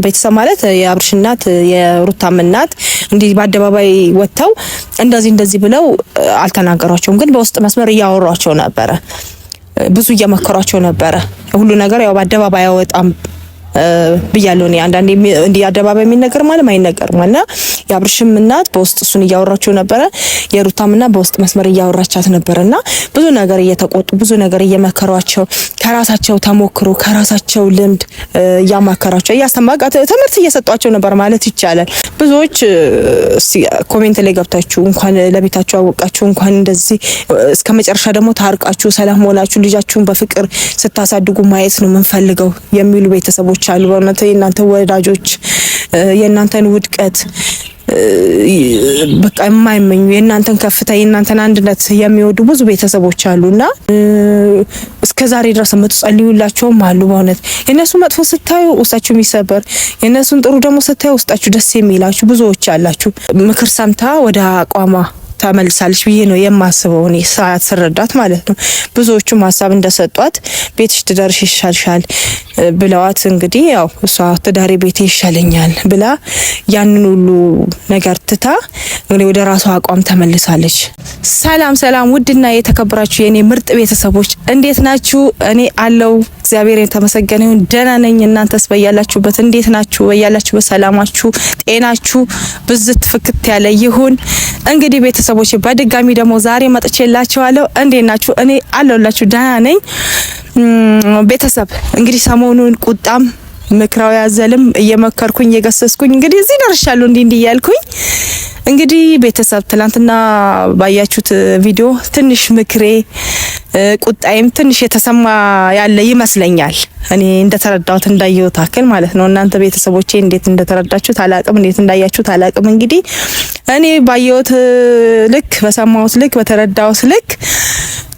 ቤተሰብ ማለት የአብርሽ እናት የሩታም እናት እንዲህ በአደባባይ ወጥተው እንደዚህ ብለው አልተናገሯቸውም፣ ግን በውስጥ መስመር እያወሯቸው ነበረ። ብዙ እየመከሯቸው ነበረ። ሁሉ ነገር ያው በአደባባይ አይወጣም ብያለሁ። እኔ አንዳንዴ እንዲህ አደባባይ የሚነገር ማለት ማይነገር ማለት የአብርሽም እናት በውስጥ እሱን እያወራቸው ነበረ። የሩታም እናት በውስጥ መስመር እያወራቻት ነበርና ብዙ ነገር እየተቆጡ ብዙ ነገር እየመከሯቸው ከራሳቸው ተሞክሮ ከራሳቸው ልምድ እያማከራቸው እያስተማቃት ትምህርት እየሰጧቸው ነበር ማለት ይቻላል። ብዙዎች ኮሜንት ላይ ገብታችሁ እንኳን ለቤታችሁ አወቃችሁ እንኳን እንደዚህ እስከመጨረሻ ደግሞ ታርቃችሁ ሰላም ሆናችሁ ልጃችሁን በፍቅር ስታሳድጉ ማየት ነው የምንፈልገው የሚሉ ቤተሰቦች አሉ። በእውነት የእናንተ ወዳጆች የእናንተን ውድቀት በቃ የማይመኙ የእናንተን ከፍታ የእናንተን አንድነት የሚወዱ ብዙ ቤተሰቦች አሉና እስከዛሬ ድረስ የምትጸልዩላቸውም አሉ። በእውነት የነሱ መጥፎ ስታዩ ውስጣችሁ የሚሰበር የነሱን ጥሩ ደግሞ ስታዩ ውስጣችሁ ደስ የሚላችሁ ብዙዎች አላችሁ። ምክር ሰምታ ወደ አቋማ ተመልሳለች ብዬ ነው የማስበው እኔ ሰዓት ስረዳት ማለት ነው። ብዙዎቹም ሀሳብ እንደሰጧት ቤትሽ ትዳርሽ ይሻልሻል ብለዋት እንግዲህ ያው እሷ ትዳሬ ቤቴ ይሻለኛል ብላ ያንን ሁሉ ነገር ትታ እንግዲህ ወደ ራሷ አቋም ተመልሳለች። ሰላም ውድና የተከበራችሁ የኔ ምርጥ ቤተሰቦች እንዴት ናችሁ? እኔ አለው እግዚአብሔር የተመሰገነ ይሁን ደህና ነኝ። እናንተስ በያላችሁበት እንዴት ናችሁ? በያላችሁበት ሰላማችሁ ጤናችሁ ብዝት ፍክት ያለ ይሁን። እንግዲህ ቤተሰቦች በድጋሚ ደግሞ ዛሬ መጥቼላችኋለሁ። እንዴት ናችሁ? እኔ አለሁላችሁ ደህና ነኝ። ቤተሰብ እንግዲህ ሰሞኑን ቁጣም ምክራዊ ያዘልም እየመከርኩኝ እየገሰስኩኝ እንግዲህ እዚህ ደርሻለሁ። እንዲህ እያልኩኝ እንግዲህ ቤተሰብ ትላንትና ባያችሁት ቪዲዮ ትንሽ ምክሬ ቁጣይም ትንሽ የተሰማ ያለ ይመስለኛል። እኔ እንደተረዳሁት እንዳየሁት አክል ማለት ነው። እናንተ ቤተሰቦቼ እንዴት እንደተረዳችሁት አላቅም፣ እንዴት እንዳያችሁት አላቅም። እንግዲህ እኔ ባየሁት ልክ በሰማሁት ልክ በተረዳሁት ልክ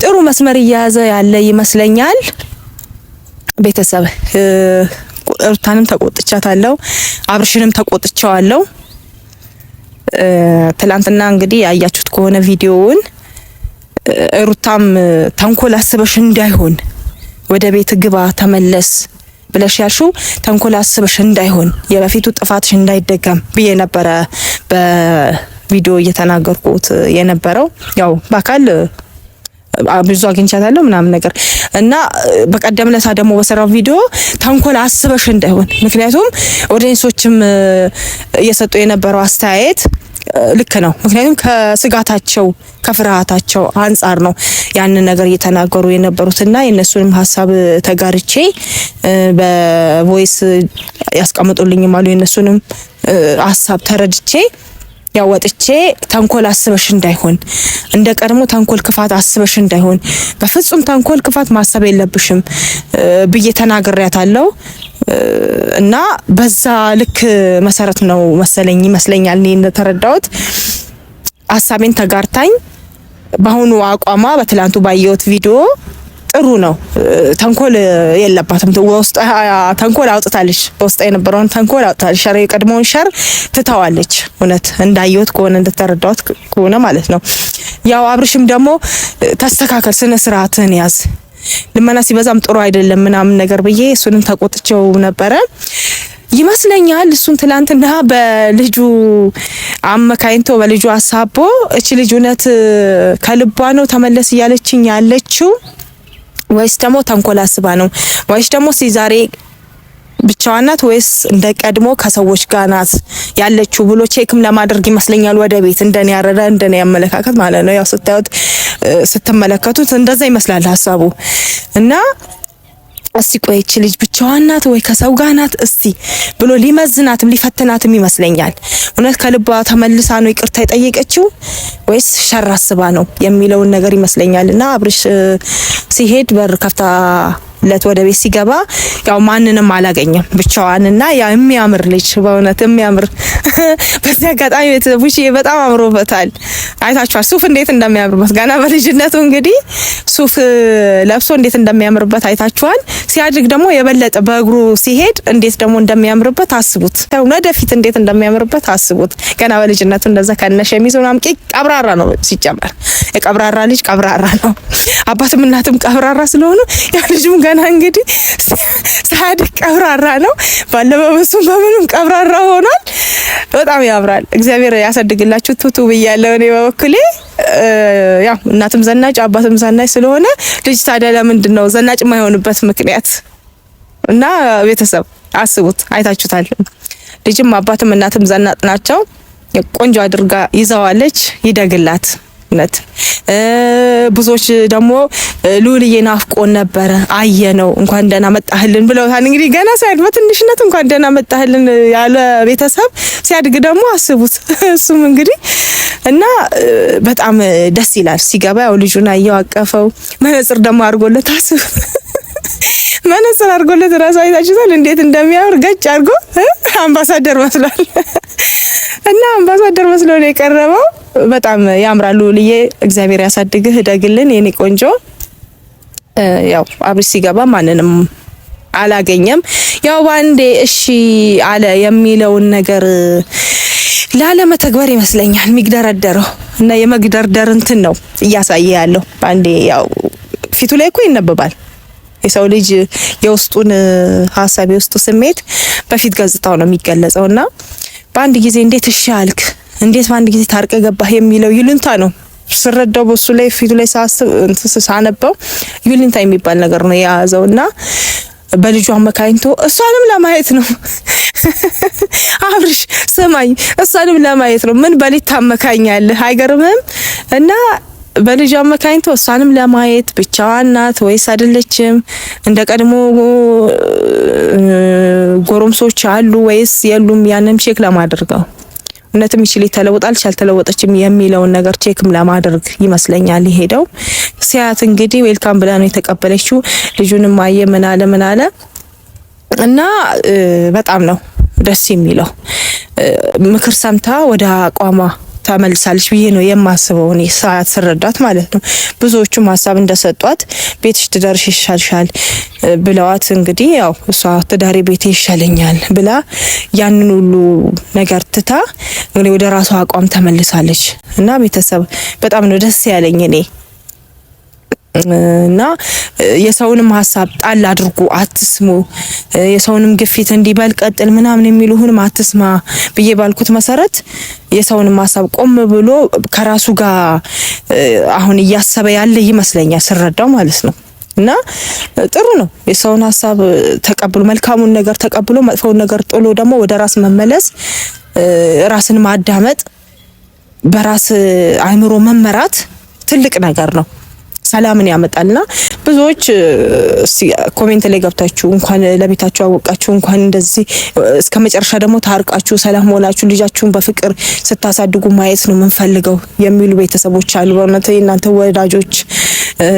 ጥሩ መስመር እየያዘ ያለ ይመስለኛል። ቤተሰብ ሩታንም ተቆጥቻታለሁ፣ አብርሽንም ተቆጥቻለሁ። ትላንትና እንግዲህ ያያችሁት ከሆነ ቪዲዮውን ሩታም ተንኮል አስበሽ እንዳይሆን ወደ ቤት ግባ ተመለስ ብለሽ ያልሽው ተንኮል አስበሽ እንዳይሆን የበፊቱ ጥፋትሽ እንዳይደገም ብዬ ነበረ በቪዲዮ እየተናገርኩት የነበረው። ያው በአካል ብዙ አግኝቻታለሁ ምናምን ነገር እና በቀደም ለታ ደግሞ በሰራው ቪዲዮ ተንኮል አስበሽ እንዳይሆን፣ ምክንያቱም ኦዲየንሶችም እየሰጡ የነበረው አስተያየት ልክ ነው። ምክንያቱም ከስጋታቸው ከፍርሃታቸው አንጻር ነው ያንን ነገር እየተናገሩ የነበሩትና የነሱንም ሀሳብ ተጋርቼ በቮይስ ያስቀምጡልኝ ማሉ የነሱንም ሀሳብ ተረድቼ ያወጥቼ ተንኮል አስበሽ እንዳይሆን እንደ ቀድሞ ተንኮል ክፋት አስበሽ እንዳይሆን በፍጹም ተንኮል ክፋት ማሰብ የለብሽም ብዬ ተናግሬያታለሁ። እና በዛ ልክ መሰረት ነው መሰለኝ ይመስለኛል እኔ እንደተረዳሁት ሀሳቤን ተጋርታኝ በአሁኑ አቋማ በትላንቱ ባየሁት ቪዲዮ ጥሩ ነው። ተንኮል የለባትም። ውስጥ ተንኮል አውጥታለች። ውስጥ የነበረውን ተንኮል አውጥታለች። ሸር የቀድሞውን ሸር ትታዋለች። እውነት እንዳየሁት ከሆነ እንደተረዳሁት ከሆነ ማለት ነው። ያው አብርሽም ደግሞ ተስተካከል፣ ስነ ስርዓትን ያዝ፣ ልመና ሲበዛም ጥሩ አይደለም ምናምን ነገር ብዬ እሱንም ተቆጥቼው ነበረ ይመስለኛል። እሱን ትላንትና በልጁ አመካኝቶ በልጁ አሳቦ እቺ ልጅ እውነት ከልቧ ነው ተመለስ እያለችኝ ያለችው ወይስ ደግሞ ተንኮል አስባ ነው ወይስ ደግሞ ዛሬ ብቻዋን ናት ወይስ እንደ ቀድሞ ከሰዎች ጋር ናት ያለችው ብሎ ቼክም ለማድረግ ይመስለኛል ወደ ቤት እንደኔ ያረዳ እንደኔ ያመለካከት ማለት ነው። ያው ስታዩት ስትመለከቱት እንደዛ ይመስላል ሀሳቡ እና እስቲ ቆይች ልጅ ብቻዋን ናት ወይ ከሰው ጋር ናት እስቲ ብሎ ሊመዝናትም ሊፈትናትም ይመስለኛል። እውነት ከልቧ ተመልሳ ነው ይቅርታ የጠየቀችው ወይስ ሸር አስባ ነው የሚለውን ነገር ይመስለኛልና አብርሽ ሲሄድ በር ከፍታ ለት ወደ ቤት ሲገባ ያው ማንንም አላገኘም ብቻዋንና ያ የሚያምር ልጅ በእውነት የሚያምር በዚህ አጋጣሚ ቤተሰቦች በጣም አምሮበታል። አይታችኋል ሱፍ እንዴት እንደሚያምርበት ገና በልጅነቱ እንግዲህ ሱፍ ለብሶ እንዴት እንደሚያምርበት አይታችኋል። ሲያድግ ደግሞ የበለጠ በእግሩ ሲሄድ እንዴት ደግሞ እንደሚያምርበት አስቡት። ወደፊት እንዴት እንደሚያምርበት አስቡት። ገና በልጅነቱ እንደዛ ከነሸሚዝ ምናምን ቀብራራ ነው ሲጨመር የቀብራራ ልጅ ቀብራራ ነው። አባትም እናትም ቀብራራ ስለሆኑ ያ ልጅም ገና እንግዲህ ሳያድግ ቀብራራ ነው። ባለበሱም በምንም ቀብራራ ሆኗል። በጣም ያምራል። እግዚአብሔር ያሳድግላችሁ ቱቱ ብያለሁ እኔ በበኩሌ። ያው እናትም ዘናጭ አባትም ዘናጭ ስለሆነ ልጅ ታዲያ ለምንድን ነው ዘናጭ የማይሆንበት ምክንያት? እና ቤተሰብ አስቡት፣ አይታችሁታል። ልጅም አባትም እናትም ዘናጭ ናቸው። ቆንጆ አድርጋ ይዛዋለች። ይደግላት። ነት ብዙዎች ደግሞ ሉልዬ ናፍቆን ነበረ አየነው እንኳን ደህና መጣህልን ብለውታል። እንግዲህ ገና ሳይድ በትንሽነት እንኳን ደህና መጣህልን ያለ ቤተሰብ ሲያድግ ደግሞ አስቡት። እሱም እንግዲህ እና በጣም ደስ ይላል። ሲገባ ያው ልጁን አየው፣ አቀፈው፣ መነጽር ደግሞ አድርጎለት አስቡ። መነጽር አድርጎለት ራሱ አይታችሁታል እንዴት እንደሚያምር ገጭ አድርጎ አምባሳደር መስሏል። እና አምባሳደር መስሎ ነው የቀረበው። በጣም ያምራሉ። ልዬ እግዚአብሔር ያሳድግህ፣ እደግልን የኔ ቆንጆ። ያው አብርሽ ሲገባ ማንንም አላገኘም። ያው ባንዴ እሺ አለ የሚለውን ነገር ላለመተግበር ይመስለኛል የሚግደረደረው እና የመግደርደር እንትን ነው እያሳየ ያለው። ባንዴ ያው ፊቱ ላይ እኮ ይነበባል። የሰው ልጅ የውስጡን ሀሳብ የውስጡ ስሜት በፊት ገጽታው ነው የሚገለጸውና በአንድ ጊዜ እንዴት እሺ አልክ፣ እንዴት በአንድ ጊዜ ታርቀ ገባህ የሚለው ይሉንታ ነው ስረዳው። በሱ ላይ ፊቱ ላይ ሳነበው ይሉንታ የሚባል ነገር ነው የያዘውና በልጁ አመካኝቶ እሷንም ለማየት ነው። አብርሽ ስማኝ፣ እሷንም ለማየት ነው። ምን በሊት ታመካኛለህ? አይገርምህም? እና በልጅ አመካኝቶ እሷንም ለማየት ብቻዋን ናት ወይስ አይደለችም? እንደ ቀድሞ ጎረምሶች አሉ ወይስ የሉም? ያንን ቼክ ለማድረግ ነው። እውነትም ይችል ተለውጣለች አልተለወጠችም የሚለውን ነገር ቼክም ለማድረግ ይመስለኛል የሄደው። ሲያት እንግዲህ ዌልካም ብላ ነው የተቀበለችው። ልጁንም አየ ምን አለ እና በጣም ነው ደስ የሚለው። ምክር ሰምታ ወደ አቋሟ ተመልሳለች ብዬ ነው የማስበው እኔ ስረዳት ማለት ነው። ብዙዎቹም ሀሳብ እንደሰጧት ቤትሽ ትዳርሽ ይሻልሻል ብለዋት እንግዲህ ያው እሷ ትዳሬ ቤቴ ይሻለኛል ብላ ያንን ሁሉ ነገር ትታ እንግዲህ ወደ ራሷ አቋም ተመልሳለች እና ቤተሰብ በጣም ነው ደስ ያለኝ እኔ። እና የሰውንም ሀሳብ ጣል አድርጉ አትስሙ፣ የሰውንም ግፊት እንዲበል ቀጥል ምናምን የሚሉህንም አትስማ ብዬ ባልኩት መሰረት የሰውንም ሀሳብ ቆም ብሎ ከራሱ ጋር አሁን እያሰበ ያለ ይመስለኛል ስረዳው ማለት ነው። እና ጥሩ ነው የሰውን ሀሳብ ተቀብሎ መልካሙን ነገር ተቀብሎ መጥፎውን ነገር ጥሎ ደግሞ ወደ ራስ መመለስ፣ ራስን ማዳመጥ፣ በራስ አእምሮ መመራት ትልቅ ነገር ነው። ሰላምን ያመጣልና ብዙዎች ኮሜንት ላይ ገብታችሁ እንኳን ለቤታችሁ አወቃችሁ እንኳን እንደዚህ እስከ መጨረሻ ደግሞ ታርቃችሁ ሰላም ሆናችሁ ልጃችሁን በፍቅር ስታሳድጉ ማየት ነው የምንፈልገው የሚሉ ቤተሰቦች አሉ። በእውነት የእናንተ ወዳጆች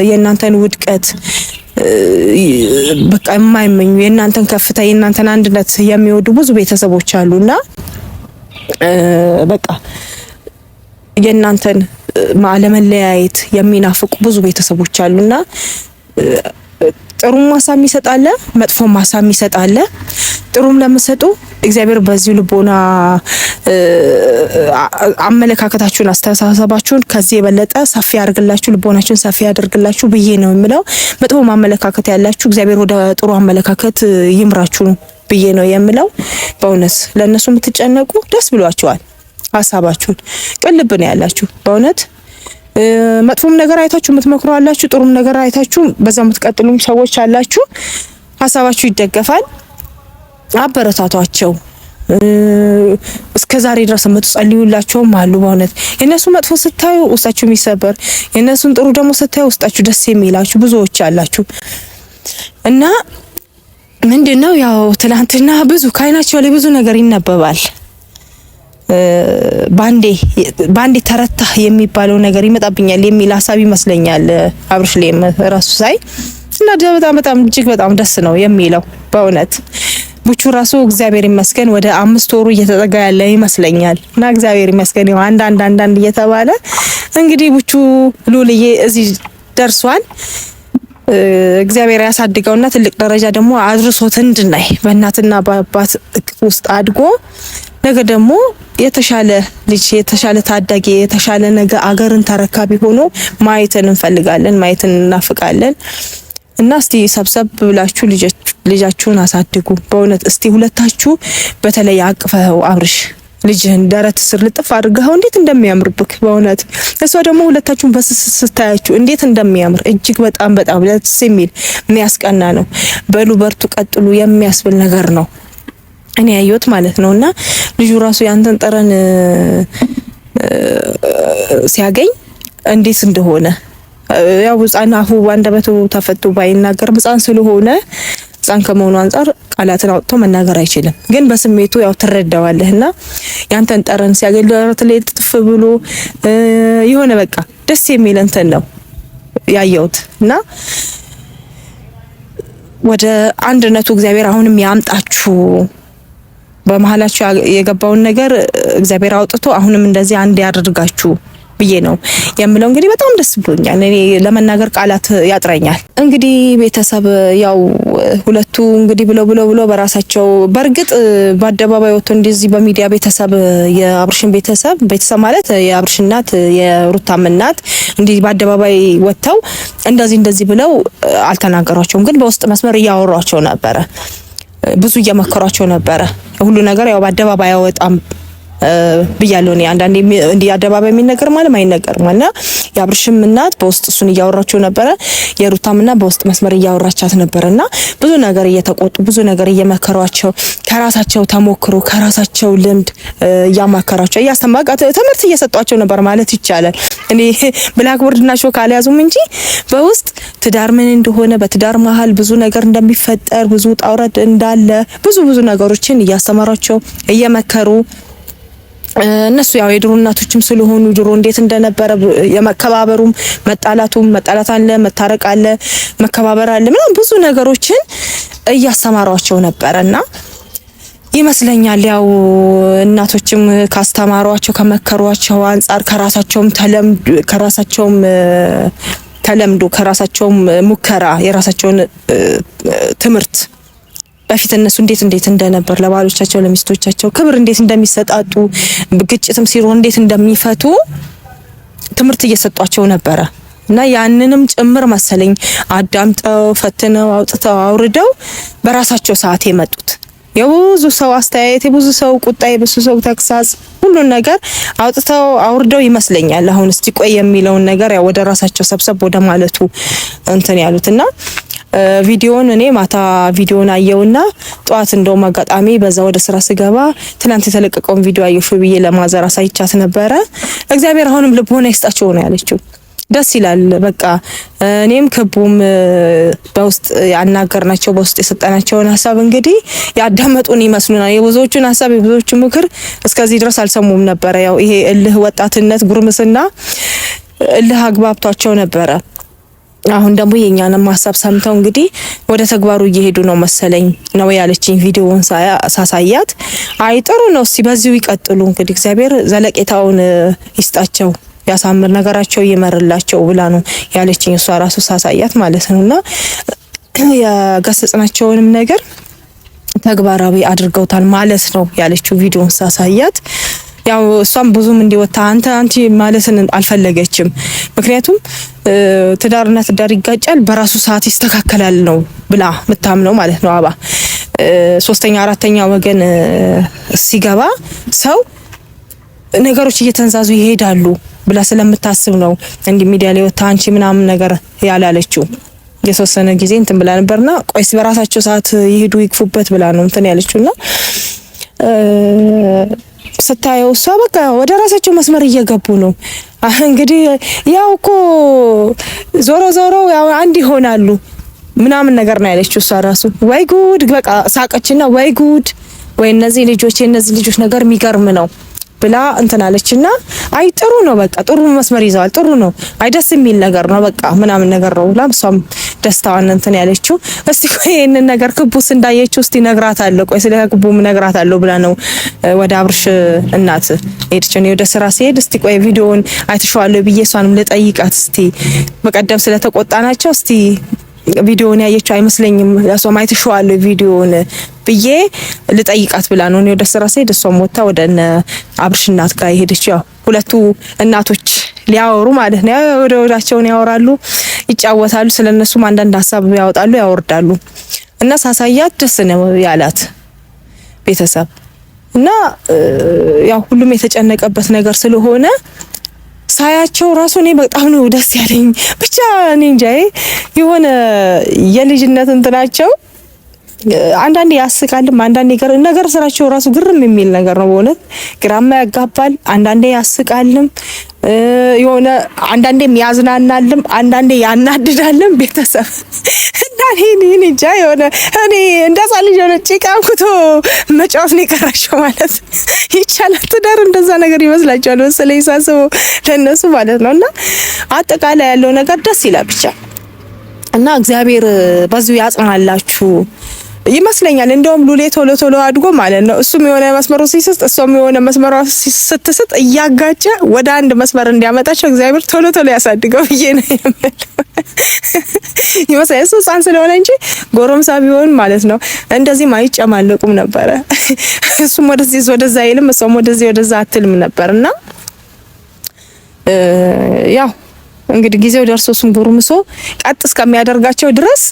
የእናንተን ውድቀት በቃ የማይመኙ የእናንተን ከፍታ የእናንተን አንድነት የሚወዱ ብዙ ቤተሰቦች አሉና በቃ የእናንተን ማለመለያየት የሚናፍቁ ብዙ ቤተሰቦች አሉና ጥሩም ሀሳብ ይሰጣል፣ መጥፎም ሀሳብ ይሰጣል። ጥሩም ለምሰጡ እግዚአብሔር በዚህ ልቦና አመለካከታችሁን አስተሳሰባችሁን ከዚህ የበለጠ ሰፊ ያድርግላችሁ፣ ልቦናችሁን ሰፊ ያድርግላችሁ ብዬ ነው የምለው። መጥፎ አመለካከት ያላችሁ እግዚአብሔር ወደ ጥሩ አመለካከት ይምራችሁ ብዬ ነው የምለው። በእውነት ለነሱ የምትጨነቁ ደስ ብሏችኋል። ሀሳባችሁን ቅልብ ነው ያላችሁ። በእውነት መጥፎም ነገር አይታችሁ የምትመክሩ አላችሁ፣ ጥሩም ነገር አይታችሁ በዛ የምትቀጥሉም ሰዎች አላችሁ። ሀሳባችሁ ይደገፋል። አበረታቷቸው። እስከዛሬ ድረስ የምትጸልዩላቸውም አሉ። በእውነት የነሱ መጥፎ ስታዩ ውስጣችሁ የሚሰበር፣ የነሱን ጥሩ ደግሞ ስታዩ ውስጣችሁ ደስ የሚላችሁ ብዙዎች አላችሁ እና ምንድነው ያው ትናንትና ብዙ ከአይናቸው ላይ ብዙ ነገር ይነበባል። ባንዴ ተረታ የሚባለው ነገር ይመጣብኛል የሚል ሀሳብ ይመስለኛል አብርሽ ላይ ራሱ ሳይ እና በጣም እጅግ በጣም ደስ ነው የሚለው በእውነት። ቡቹ ራሱ እግዚአብሔር ይመስገን ወደ 5 ወሩ እየተጠጋ ያለ ይመስለኛል እና እግዚአብሔር ይመስገን ያው አንዳንድ እየተባለ እንግዲህ ቡቹ ሉልዬ እዚህ ደርሷል። እግዚአብሔር ያሳድገውና ትልቅ ደረጃ ደግሞ አድርሶት እንድናይ በእናትና በአባት እቅፍ ውስጥ አድጎ ነገ ደግሞ የተሻለ ልጅ የተሻለ ታዳጊ የተሻለ ነገ አገርን ተረካቢ ሆኖ ማየትን እንፈልጋለን፣ ማየትን እናፍቃለን እና እስቲ ሰብሰብ ብላችሁ ልጃችሁን አሳድጉ። በእውነት እስቲ ሁለታችሁ በተለይ አቅፈው አብርሽ ልጅህን ደረት ስር ልጥፍ አድርገው እንዴት እንደሚያምርብክ በእውነት እሷ ደግሞ ሁለታችሁን በስስታያችሁ እንዴት እንደሚያምር እጅግ በጣም ደስ የሚል የሚያስቀና ነው። በሉ በርቱ፣ ቀጥሉ የሚያስብል ነገር ነው እኔ ያየሁት ማለት ነውና ልጁ ራሱ ያንተን ጠረን ሲያገኝ እንዴት እንደሆነ ያው ህፃን አፉ አንደበቱ ተፈቶ ባይናገር ህፃን ስለሆነ ህፃን ከመሆኑ አንፃር ቃላትን አውጥቶ መናገር አይችልም። ግን በስሜቱ ያው ትረዳዋለህና ያንተን ጠረን ሲያገኝ ደረት ላይ ጥፍ ብሎ የሆነ በቃ ደስ የሚል እንትን ነው ያየሁት እና ወደ አንድነቱ እግዚአብሔር አሁንም ያምጣችሁ። በመሃላችሁ የገባውን ነገር እግዚአብሔር አውጥቶ አሁንም እንደዚህ አንድ ያደርጋችሁ ብዬ ነው የምለው። እንግዲህ በጣም ደስ ብሎኛል። እኔ ለመናገር ቃላት ያጥረኛል። እንግዲህ ቤተሰብ ያው ሁለቱ እንግዲህ ብለው በራሳቸው በርግጥ በአደባባይ ወጥቶ እንደዚህ በሚዲያ ቤተሰብ የአብርሽን ቤተሰብ ማለት የአብርሽ እናት የሩታም እናት እንዲህ በአደባባይ ወጥተው እንደዚህ ብለው አልተናገሯቸውም። ግን በውስጥ መስመር እያወሯቸው ነበረ። ብዙ እየመከሯቸው ነበረ። ሁሉ ነገር ያው በአደባባይ ያወጣም ብያለሁ እኔ አንዳንዴ እንዲህ አደባባይ የሚነገር ማለት አይነገርም እና የአብርሽም እናት በውስጥ እሱን እያወራቸው ነበረ። የሩታም እናት በውስጥ መስመር እያወራቻት ነበርና ብዙ ነገር እየተቆጡ ብዙ ነገር እየመከሯቸው ከራሳቸው ተሞክሮ ከራሳቸው ልምድ እያማከራቸው እያስተማቃ ትምህርት እየሰጧቸው ነበር ማለት ይቻላል። እኔ ብላክቦርድና ሾክ አልያዙም እንጂ በውስጥ ትዳር ምን እንደሆነ በትዳር መሀል ብዙ ነገር እንደሚፈጠር ብዙ ጣውረድ እንዳለ ብዙ ነገሮችን እያስተማራቸው እየመከሩ እነሱ ያው የድሮ እናቶችም ስለሆኑ ድሮ እንዴት እንደነበረ የመከባበሩም መጣላት አለ፣ መታረቅ አለ፣ መከባበር አለ ምናምን ብዙ ነገሮችን እያስተማሯቸው ነበርና ይመስለኛል ያው እናቶችም ካስተማሯቸው ከመከሯቸው አንፃር ከራሳቸውም ተለምዶ ከራሳቸውም ሙከራ የራሳቸውን ትምህርት በፊት እነሱ እንዴት እንደነበር ለባሎቻቸው ለሚስቶቻቸው ክብር እንዴት እንደሚሰጣጡ ግጭትም ሲሮን እንዴት እንደሚፈቱ ትምህርት እየሰጧቸው ነበረ እና ያንንም ጭምር መሰለኝ አዳምጠው ፈትነው አውጥተው አውርደው በራሳቸው ሰዓት የመጡት የብዙ ሰው አስተያየት የብዙ ሰው ቁጣ የብዙ ሰው ተክሳጽ ሁሉን ነገር አውጥተው አውርደው ይመስለኛል አሁን እስቲ ቆይ የሚለውን ነገር ያው ወደ ራሳቸው ሰብሰብ ወደ ማለቱ እንትን ያሉትና ቪዲዮን እኔ ማታ ቪዲዮን አየውና ጧት እንደውም አጋጣሚ በዛ ወደ ስራ ስገባ ትናንት የተለቀቀውን ቪዲዮ አየሁ ብዬ ለማዘር አሳይቻት ነበረ። እግዚአብሔር አሁንም ልቦና ይስጣቸው ነው ያለችው። ደስ ይላል። በቃ እኔም ክቡም በውስጥ ያናገርናቸው በውስጥ የሰጠናቸውን ሐሳብ እንግዲህ ያዳመጡን ይመስሉናል። የብዙዎቹን ሐሳብ የብዙዎቹን ምክር እስከዚህ ድረስ አልሰሙም ነበረ። ያው ይሄ እልህ ወጣትነት ጉርምስና እልህ አግባብቷቸው ነበረ። አሁን ደግሞ የኛንም ሐሳብ ሰምተው እንግዲህ ወደ ተግባሩ እየሄዱ ነው መሰለኝ ነው ያለችኝ ቪዲዮውን ሳሳያት። አይ ጥሩ ነው፣ እስቲ በዚሁ ይቀጥሉ እንግዲህ እግዚአብሔር ዘለቄታውን ይስጣቸው ያሳምር ነገራቸው ይመርላቸው ብላ ነው ያለችኝ እሷ ራሱ ሳሳያት ማለት ነውና የገሰጽናቸውንም ነገር ተግባራዊ አድርገውታል ማለት ነው ያለችው ቪዲዮውን ሳሳያት። ያው እሷም ብዙም እንዲወጣ አንቺ ማለትን አልፈለገችም። ምክንያቱም ትዳርና ትዳር ይጋጫል በራሱ ሰዓት ይስተካከላል ነው ብላ ምታምነው ማለት ነው። አባ ሶስተኛ አራተኛ ወገን ሲገባ ሰው ነገሮች እየተንዛዙ ይሄዳሉ ብላ ስለምታስብ ነው እንዲህ ሚዲያ ላይ ወጣ አንቺ ምናምን ነገር ያላለችው። የተወሰነ ጊዜ እንትን ብላ ነበርና ቆይስ በራሳቸው ሰዓት ይሄዱ ይክፉበት ብላ ነው እንትን ያለችውና ስታየው እሷ በቃ ወደ ራሳቸው መስመር እየገቡ ነው። እንግዲህ ያው እኮ ዞሮ ያው አንድ ይሆናሉ ምናምን ነገር ነው ያለችው እሷ ራሱ። ወይ ጉድ በቃ ሳቀችና ወይ ጉድ ወይ እነዚህ ልጆች ነገር የሚገርም ነው ብላ እንትን አለችና አይ ጥሩ ነው በቃ ጥሩ መስመር ይዘዋል ጥሩ ነው አይ ደስ የሚል ነገር ነው በቃ ምናምን ነገር ነው ብላ እሷም ደስታዋን እንትን ያለችው። እስቲ ቆይ ይሄንን ነገር ክቡስ እንዳየችው እስቲ ነግራታለሁ ቆይ ስለ ክቡም ነግራታለሁ ብላ ነው ወደ አብርሽ እናት ሄደች። እኔ ወደ ስራ ሲሄድ እስቲ ቆይ ቪዲዮውን አይተሽዋለሁ ብዬ እሷንም ልጠይቃት እስቲ በቀደም ስለተቆጣናቸው እስቲ ቪዲዮውን ያየችው አይመስለኝም ያሷም አይተሽዋለሁ ቪዲዮውን ብዬ ልጠይቃት ብላ ነው እኔ ወደ ስራ ሲሄድ እሷም ወጣ ወደ አብርሽ እናት ጋር ሄደች። ያው ሁለቱ እናቶች ሊያወሩ ማለት ነው ወዳቸውን ያወራሉ ይጫወታሉ። ስለነሱም አንዳንድ ሀሳብ ያወጣሉ ያወርዳሉ። እና ሳሳያት ደስ ነው ያላት ቤተሰብ እና ያው ሁሉም የተጨነቀበት ነገር ስለሆነ ሳያቸው ራሱ እኔ በጣም ነው ደስ ያለኝ። ብቻ እኔ እንጃ የሆነ የልጅነት እንትናቸው አንዳንዴ ያስቃልም፣ አንዳንዴ ነገር ስራቸው ራሱ ግርም የሚል ነገር ነው በእውነት ግራማ ያጋባል። አንዳንዴ ያስቃልም የሆነ አንዳንዴም ያዝናናልም፣ አንዳንዴ ያናድዳልም ቤተሰብ እና እኔ እንጃ የሆነ እኔ እንደዛ ልጅ የሆነ ጭቃ አንኩቶ መጫወት ነው የቀራቸው ማለት ይቻላል። ትዳር እንደዛ ነገር ይመስላችኋል መሰለኝ ሳስበው ለነሱ ማለት ነው። እና አጠቃላይ ያለው ነገር ደስ ይላል ብቻ እና እግዚአብሔር በዚሁ ያጽናላችሁ ይመስለኛል። እንደውም ሉሌ ቶሎ አድጎ ማለት ነው እሱም የሆነ መስመሩ ሲስት እሷም የሆነ መስመሩ ስትስት እያጋጨ ወደ አንድ መስመር እንዲያመጣቸው እግዚአብሔር ቶሎ ያሳድገው ብዬ ነው የምለው። ይመስላል እሱ ሕፃን ስለሆነ እንጂ ጎረምሳ ቢሆን ማለት ነው እንደዚህ ማይጨማለቁም ነበረ። እሱም ወደዛ አይልም፣ እሷም ወደዛ አትልም ነበርና ያው እንግዲህ ጊዜው ደርሶ እሱም ጉርምሶ ቀጥ እስከሚያደርጋቸው ድረስ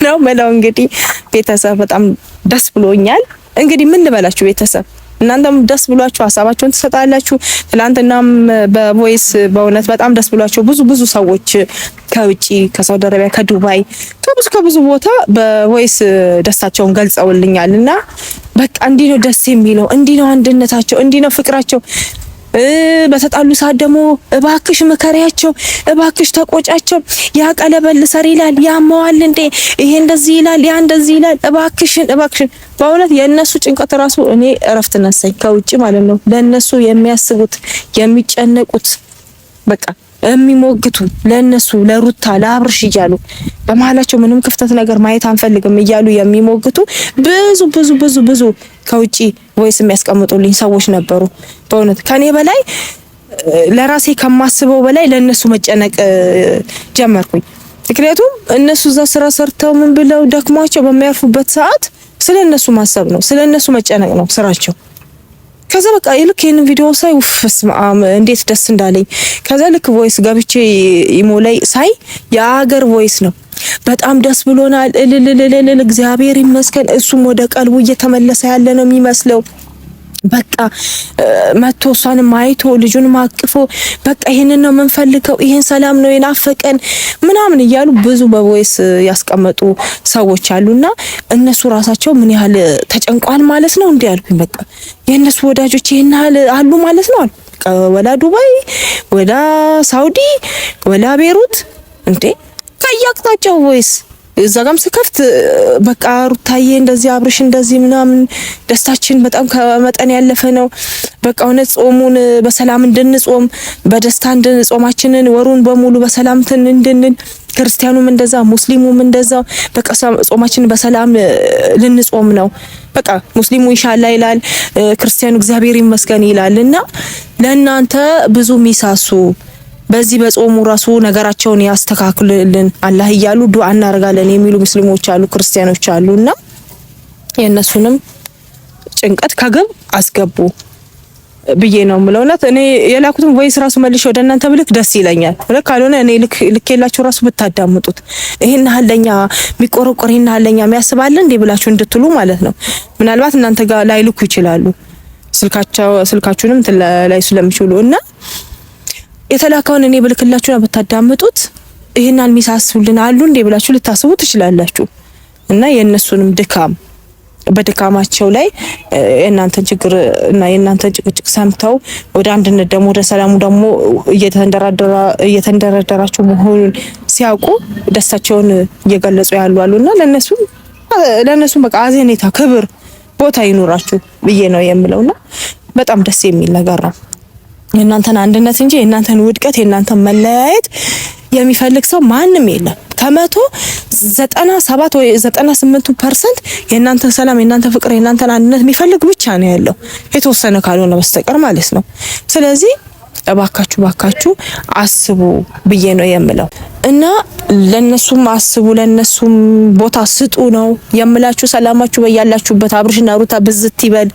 ነው መላው። እንግዲህ ቤተሰብ በጣም ደስ ብሎኛል። እንግዲህ ምን ልበላችሁ ቤተሰብ እናንተም ደስ ብሏችሁ ሀሳባችሁን ትሰጣላችሁ። ትላንትናም በቮይስ በእውነት በጣም ደስ ብሏችሁ ብዙ ሰዎች ከውጪ ከሳውዲ አረቢያ ከዱባይ ከብዙ ቦታ በቮይስ ደስታቸውን ገልጸውልኛልና በቃ እንዲህ ነው ደስ የሚለው፣ እንዲህ ነው አንድነታቸው፣ እንዲህ ነው ፍቅራቸው። በተጣሉ ሰዓት ደግሞ እባክሽ መከሪያቸው፣ እባክሽ ተቆጫቸው፣ ያ ቀለበል ሰር ይላል ያማዋል እንዴ ይሄ እንደዚህ ይላል ያ እንደዚህ ይላል፣ እባክሽን በእውነት የነሱ ጭንቀት ራሱ እኔ እረፍት ነሳኝ ከውጪ ማለት ነው። ለነሱ የሚያስቡት የሚጨነቁት በቃ የሚሞግቱ ለነሱ ለሩታ ለአብርሽ እያሉ በመሀላቸው ምንም ክፍተት ነገር ማየት አንፈልግም እያሉ የሚሞግቱ ብዙ ከውጪ ቮይስ የሚያስቀምጡልኝ ሰዎች ነበሩ። በእውነት ከኔ በላይ ለራሴ ከማስበው በላይ ለነሱ መጨነቅ ጀመርኩኝ። ምክንያቱም እነሱ እዛ ስራ ሰርተው ምን ብለው ደክሟቸው በሚያርፉበት ሰዓት ስለነሱ ማሰብ ነው፣ ስለነሱ መጨነቅ ነው ስራቸው። ከዛ በቃ ልክ ይሄን ቪዲዮ ሳይ እንዴት ደስ እንዳለኝ። ከዛ ልክ ቮይስ ገብቼ ኢሞ ላይ ሳይ የአገር ቮይስ ነው። በጣም ደስ ብሎናል እልል እግዚአብሔር ይመስገን። እሱም ወደ ቀልቡ እየተመለሰ ያለ ነው የሚመስለው። በቃ መቶ እሷንም አይቶ ልጁንም አቅፎ በቃ ይሄንን ነው የምንፈልገው፣ ይሄን ሰላም ነው የናፈቀን ምናምን እያሉ ብዙ በቮይስ ያስቀመጡ ሰዎች አሉና እነሱ ራሳቸው ምን ያህል ተጨንቋል ማለት ነው እንዴ አልኩኝ። በቃ የእነሱ ወዳጆች ይሄን ያህል አሉ ማለት ነው። ወላ ዱባይ ወላ ሳውዲ ወላ ቤሩት እንዴ ከያቅጣጫው ቮይስ እዛ ጋም ስከፍት በቃ ሩታዬ እንደዚህ አብርሽ እንደዚህ ምናምን ደስታችን በጣም ከመጠን ያለፈ ነው። በቃ እውነት ጾሙን በሰላም እንድንጾም በደስታ እንድንጾማችንን ወሩን በሙሉ በሰላም እንድንል ክርስቲያኑም እንደዛ ሙስሊሙም እንደዛ በቃ ጾማችንን በሰላም ልንጾም ነው። በቃ ሙስሊሙ ኢንሻአላህ ይላል፣ ክርስቲያኑ እግዚአብሔር ይመስገን ይላልና ለእናንተ ብዙ ሚሳሱ በዚህ በጾሙ ራሱ ነገራቸውን ያስተካክልልን አላህ እያሉ ዱአ እናደርጋለን የሚሉ ሙስሊሞች አሉ፣ ክርስቲያኖች አሉና የነሱንም ጭንቀት ከግብ አስገቡ ብዬ ነው የምለውና እኔ የላኩትን ቮይስ ራሱ መልሼ ወደ እናንተ ብልክ ደስ ይለኛል። ወለ ካልሆነ እኔ ልኬላችሁ ራሱ ብታዳምጡት ይሄን ሀለኛ የሚቆረቆር ይሄን ሀለኛ የሚያስባል እንዴ ብላችሁ እንድትሉ ማለት ነው። ምናልባት እናንተ ጋር ላይ ልኩ ይችላሉ ስልካችሁንም ላይ ስለሚችሉና የተላከውን እኔ ብልክላችሁ ነው ብታዳምጡት ይሄን አልሚሳስቡልን አሉ እንዴ ብላችሁ ልታስቡ ትችላላችሁ። እና የነሱንም ድካም በድካማቸው ላይ የእናንተን ችግር እና የእናንተን ጭቅጭቅ ሰምተው ወደ አንድነት ደግሞ ወደ ሰላሙ ደግሞ እየተንደረደራችሁ መሆኑን ሲያውቁ ደስታቸውን እየገለጹ ያሉ አሉና ለነሱ በቃ አዘኔታ ክብር ቦታ ይኑራችሁ ብዬ ነው የምለውና በጣም ደስ የሚል ነገር ነው። የእናንተን አንድነት እንጂ የእናንተን ውድቀት የእናንተን መለያየት የሚፈልግ ሰው ማንም የለም። ከመቶ 97 ወይ 98% የእናንተን ሰላም የእናንተን ፍቅር የእናንተን አንድነት የሚፈልግ ብቻ ነው ያለው የተወሰነ ካልሆነ በስተቀር ማለት ነው። ስለዚህ እባካችሁ አስቡ ብዬ ነው የምለው እና ለነሱም አስቡ ለነሱም ቦታ ስጡ ነው የምላችሁ። ሰላማችሁ በያላችሁበት አብርሽና ሩታ ብዝት ይበል።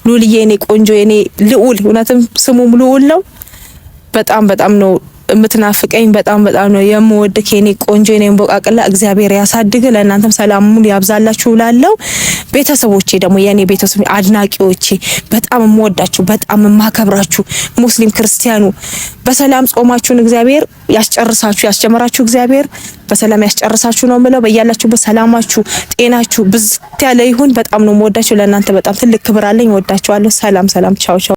ሉልዬ የኔ ቆንጆ የኔ ልዑል እውነትም ስሙም ልዑል ነው። በጣም ነው የምትናፍቀኝ በጣም ነው የምወድክ የኔ ቆንጆ የኔ ቦቃቅላ እግዚአብሔር ያሳድግ ለእናንተም ሰላሙን ያብዛላችሁ እላለሁ። ቤተሰቦቼ ደግሞ የኔ ቤተሰብ አድናቂዎቼ በጣም የምወዳችሁ በጣም የማከብራችሁ ሙስሊም ክርስቲያኑ በሰላም ጾማችሁን እግዚአብሔር ያስጨርሳችሁ ያስጀመራችሁ እግዚአብሔር በሰላም ያስጨርሳችሁ ነው የምለው። በእያላችሁ በሰላማችሁ ጤናችሁ ብዝት ያለ ይሁን። በጣም ነው የምወዳችሁ። ለእናንተ በጣም ትልቅ ክብር አለኝ። ወዳችኋለሁ። ሰላም ቻው ቻው።